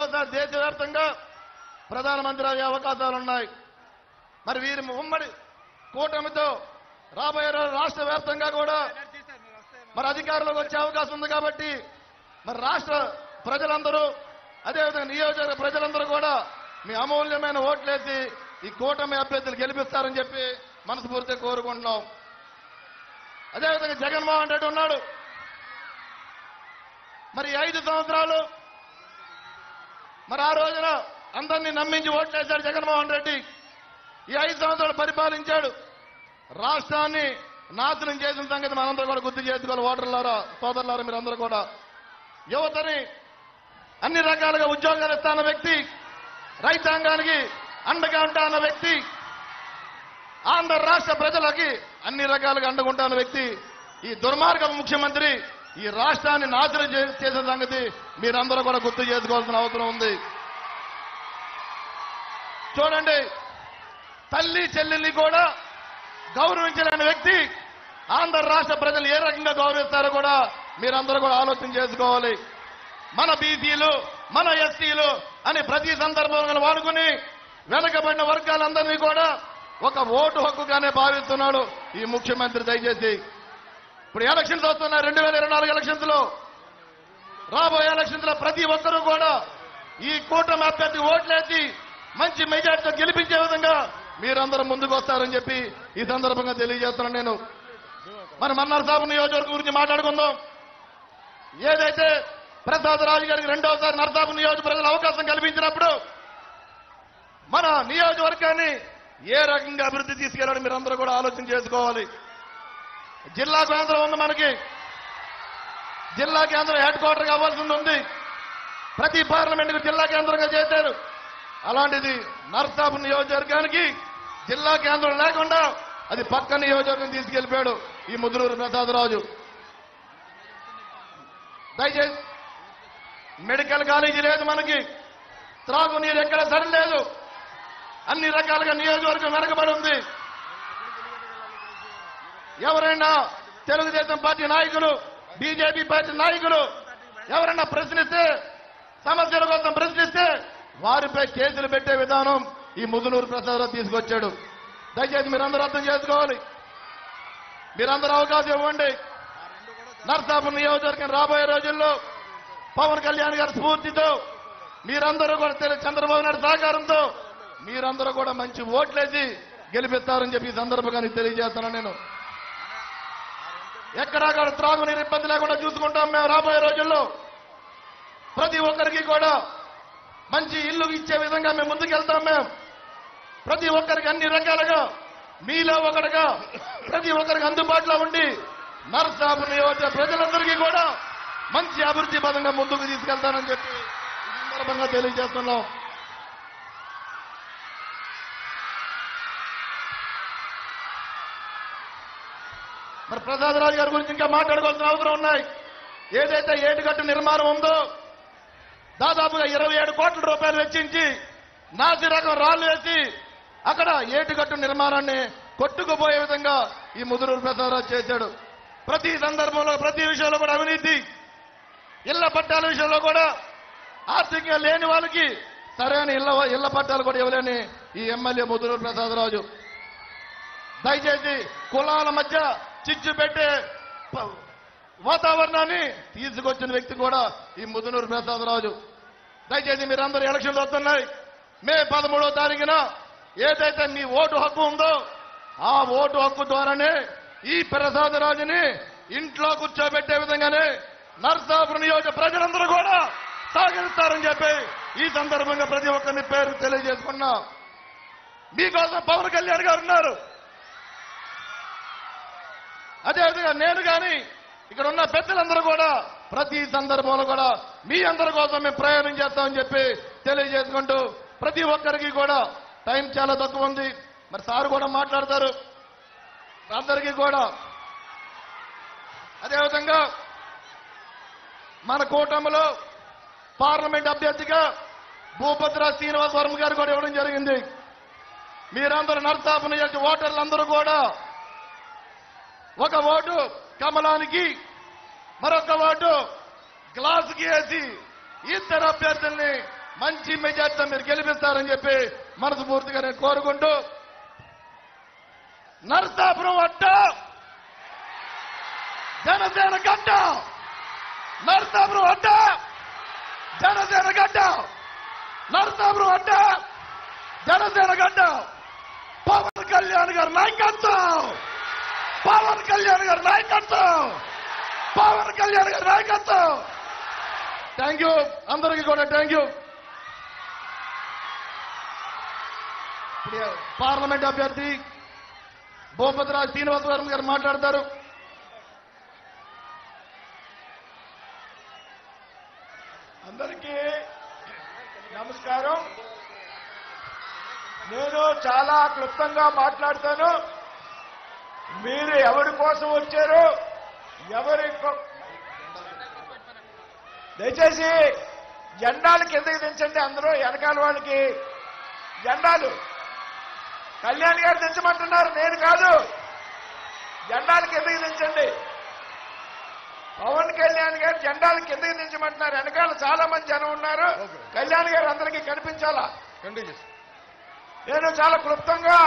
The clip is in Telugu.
రెండోసారి దేశవ్యాప్తంగా ప్రధానమంత్రి అయ్యే అవకాశాలున్నాయి. మరి వీరి ఉమ్మడి కూటమితో రాబోయే రాష్ట్ర వ్యాప్తంగా కూడా మరి అధికారంలోకి వచ్చే అవకాశం ఉంది. కాబట్టి మరి రాష్ట్ర ప్రజలందరూ అదేవిధంగా నియోజకవర్గ ప్రజలందరూ కూడా మీ అమూల్యమైన ఓట్లేసి ఈ కూటమి అభ్యర్థులు గెలిపిస్తారని చెప్పి మనస్ఫూర్తిగా కోరుకుంటున్నాం. అదేవిధంగా జగన్మోహన్ రెడ్డి ఉన్నాడు. మరి 5 సంవత్సరాలు మరి ఆ రోజున అందరినీ నమ్మించి ఓట్లేశాడు జగన్మోహన్ రెడ్డి. ఈ 5 సంవత్సరాలు పరిపాలించాడు. రాష్ట్రాన్ని నాశనం చేసిన సంగతి మనందరూ కూడా గుర్తు చేసుకోవాలి. ఓటర్లారా, సోదరులారా, మీరందరూ కూడా యువతని అన్ని రకాలుగా ఉద్యోగాలు ఇస్తాన్న వ్యక్తి, రైతాంగానికి అండగా ఉంటాన్న వ్యక్తి, ఆంధ్ర రాష్ట్ర ప్రజలకి అన్ని రకాలుగా అండగుంటాన్న వ్యక్తి ఈ దుర్మార్గ ముఖ్యమంత్రి ఈ రాష్ట్రాన్ని నాశనం చేసిన సంగతి మీరందరూ కూడా గుర్తు చేసుకోవాల్సిన అవసరం ఉంది. చూడండి, తల్లి చెల్లెల్ని కూడా గౌరవించలేని వ్యక్తి ఆంధ్ర రాష్ట్ర ప్రజలు ఏ రకంగా గౌరవిస్తారో కూడా మీరందరూ కూడా ఆలోచన చేసుకోవాలి. మన బీసీలు, మన ఎస్సీలు అని ప్రతి సందర్భంలో వాడుకుని వెనకబడిన వర్గాలందరినీ కూడా ఒక ఓటు హక్కుగానే భావిస్తున్నాడు ఈ ముఖ్యమంత్రి. దయచేసి ఇప్పుడు ఎలక్షన్స్ వస్తున్నాయి, 2024 ఎలక్షన్స్ లో, రాబోయే ఎలక్షన్స్ లో ప్రతి ఒక్కరూ కూడా ఈ కూటమి అభ్యర్థి ఓట్లేసి మంచి మెజార్టీతో గెలిపించే విధంగా మీరందరూ ముందుకు వస్తారని చెప్పి ఈ సందర్భంగా తెలియజేస్తున్నాను. నేను మన మన్నార్సాబు నియోజకవర్గం గురించి మాట్లాడుకుందాం. ఏదైతే ప్రసాద్ రాజు గారికి రెండవసారి నర్సాబు నియోజక ప్రజలు అవకాశం కల్పించినప్పుడు మన నియోజకవర్గాన్ని ఏ రకంగా అభివృద్ధి తీసుకెళ్లాలని మీరందరూ కూడా ఆలోచన చేసుకోవాలి. జిల్లా కేంద్రం ఉంది, మనకి జిల్లా కేంద్రం హెడ్ క్వార్టర్ కావాల్సింది ఉంది. ప్రతి పార్లమెంట్కు జిల్లా కేంద్రంగా చేశారు. అలాంటిది నర్సాబు నియోజకవర్గానికి జిల్లా కేంద్రం లేకుండా అది పక్క నియోజకవర్గం తీసుకెళ్లిపోయాడు ఈ ముద్రూరు ప్రసాదరాజు. దయచేసి మెడికల్ కాలేజీ లేదు, మనకి త్రాగునీరు ఎక్కడ సరిలేదు, అన్ని రకాలుగా నియోజకవర్గం వెనకబడి ఉంది. ఎవరైనా తెలుగుదేశం పార్టీ నాయకులు, బీజేపీ పార్టీ నాయకులు ఎవరైనా ప్రశ్నిస్తే, సమస్యల కోసం ప్రశ్నిస్తే వారిపై కేసులు పెట్టే విధానం ఈ ముదునూరు ప్రసాదరావు తీసుకొచ్చాడు. దయచేసి మీరందరూ అర్థం చేసుకోవాలి. మీరందరూ అవకాశం ఇవ్వండి. నర్సాపు నియోజకవర్గం రాబోయే రోజుల్లో పవన్ కళ్యాణ్ గారి స్ఫూర్తితో మీరందరూ కూడా చంద్రబాబు నాయుడు సహకారంతో మీరందరూ కూడా మంచి ఓట్లేసి గెలిపిస్తారని చెప్పి ఈ సందర్భంగా తెలియజేస్తున్నాను. నేను ఎక్కడా కూడా త్రాగునీరు ఇబ్బంది లేకుండా చూసుకుంటాం. మేము రాబోయే రోజుల్లో ప్రతి ఒక్కరికి కూడా మంచి ఇల్లు ఇచ్చే విధంగా మేము ముందుకెళ్తాం. మేము ప్రతి ఒక్కరికి అన్ని రకాలుగా మీలో ఒకటిగా ప్రతి ఒక్కరికి అందుబాటులో ఉండి నర్సాపు నియోజక ప్రజలందరికీ కూడా మంచి అభివృద్ధి పదంగా ముందుకు తీసుకెళ్తానని చెప్పి ఈ సందర్భంగా తెలియజేస్తున్నాం. మరి ప్రసాదరాజు గారి గురించి ఇంకా మాట్లాడుకోవాల్సిన అవసరం ఉన్నాయి. ఏదైతే ఏటుగట్టు నిర్మాణం ఉందో దాదాపుగా 27 కోట్ల రూపాయలు వెచ్చించి నాసి రకం రాళ్లు వేసి అక్కడ ఏటుగట్టు నిర్మాణాన్ని కొట్టుకుపోయే విధంగా ఈ ముదురూరు ప్రసాదరాజు చేశాడు. ప్రతి సందర్భంలో ప్రతి విషయంలో కూడా అవినీతి, ఇళ్ల పట్టాల విషయంలో కూడా ఆర్థికంగా లేని వాళ్ళకి సరైన ఇళ్ల పట్టాలు కూడా ఇవ్వలేని ఈ ఎమ్మెల్యే ముదురూరు ప్రసాదరాజు. దయచేసి కులాల మధ్య చిచ్చు పెట్టే వాతావరణాన్ని తీసుకొచ్చిన వ్యక్తి కూడా ఈ ముదునూరు ప్రసాదరాజు. దయచేసి మీరందరూ ఎలక్షన్లు వస్తున్నాయి. మే 13వ తారీఖున ఏదైతే మీ ఓటు హక్కు ఉందో ఆ ఓటు హక్కు ద్వారానే ఈ ప్రసాదరాజుని ఇంట్లో కూర్చోబెట్టే విధంగానే నర్సాపురం నియోజక ప్రజలందరూ కూడా సహకరిస్తారని చెప్పి ఈ సందర్భంగా ప్రతి ఒక్కరిని పేరు తెలియజేసుకున్నా. మీకోసం పవన్ కళ్యాణ్ గారు ఉన్నారు. అదేవిధంగా నేను కానీ ఇక్కడ ఉన్న పెద్దలందరూ కూడా ప్రతి సందర్భంలో కూడా మీ అందరి కోసం మేము ప్రయాణం చేస్తామని చెప్పి తెలియజేసుకుంటూ ప్రతి ఒక్కరికి కూడా టైం చాలా తక్కువ ఉంది. మరి సార్ కూడా మాట్లాడతారు. అందరికీ కూడా అదేవిధంగా మన కూటమిలో పార్లమెంట్ అభ్యర్థిగా భూపత్ర శ్రీనివాస్ వర్మ గారు కూడా ఇవ్వడం జరిగింది. మీరందరూ నర్సాపు నియోజక ఓటర్లందరూ కూడా ఒక ఓటు కమలానికి, మరొక ఓటు గ్లాసుకి వేసి ఇద్దరు అభ్యర్థుల్ని మంచి మెజార్టీతో మీరు గెలిపిస్తారని చెప్పి మనస్ఫూర్తిగా నేను కోరుకుంటూ నరసాపురం అడ్డ జనసేన గడ్డ, నరసాపురం అడ్డ జనసేన గడ్డ, నరసాపురం అడ్డ జనసేన గడ్డ. పవన్ కళ్యాణ్ గారి నాయకత్వం, పవన్ కళ్యాణ్ గారి నాయకత్వం, పవన్ కళ్యాణ్ గారి నాయకత్వం. థ్యాంక్ యూ, అందరికీ కూడా థ్యాంక్ యూ. పార్లమెంట్ అభ్యర్థి భూపతిరాజు శ్రీనివాసవర్మ గారు మాట్లాడతారు. అందరికీ నమస్కారం. నేను చాలా క్లుప్తంగా మాట్లాడతాను. మీరు ఎవరి కోసం వచ్చారు, దయచేసి జెండాలు కిందకి దించండి. అందరూ వెనకాల వాళ్ళకి జెండాలు కళ్యాణ్ గారు దించమంటున్నారు, నేను కాదు. జెండాలు కిందకి దించండి. పవన్ కళ్యాణ్ గారు జెండాలు కిందకి దించమంటున్నారు. వెనకాల చాలా మంది జనం ఉన్నారు. కళ్యాణ్ గారు అందరికీ కనిపించాలా? నేను చాలా క్లుప్తంగా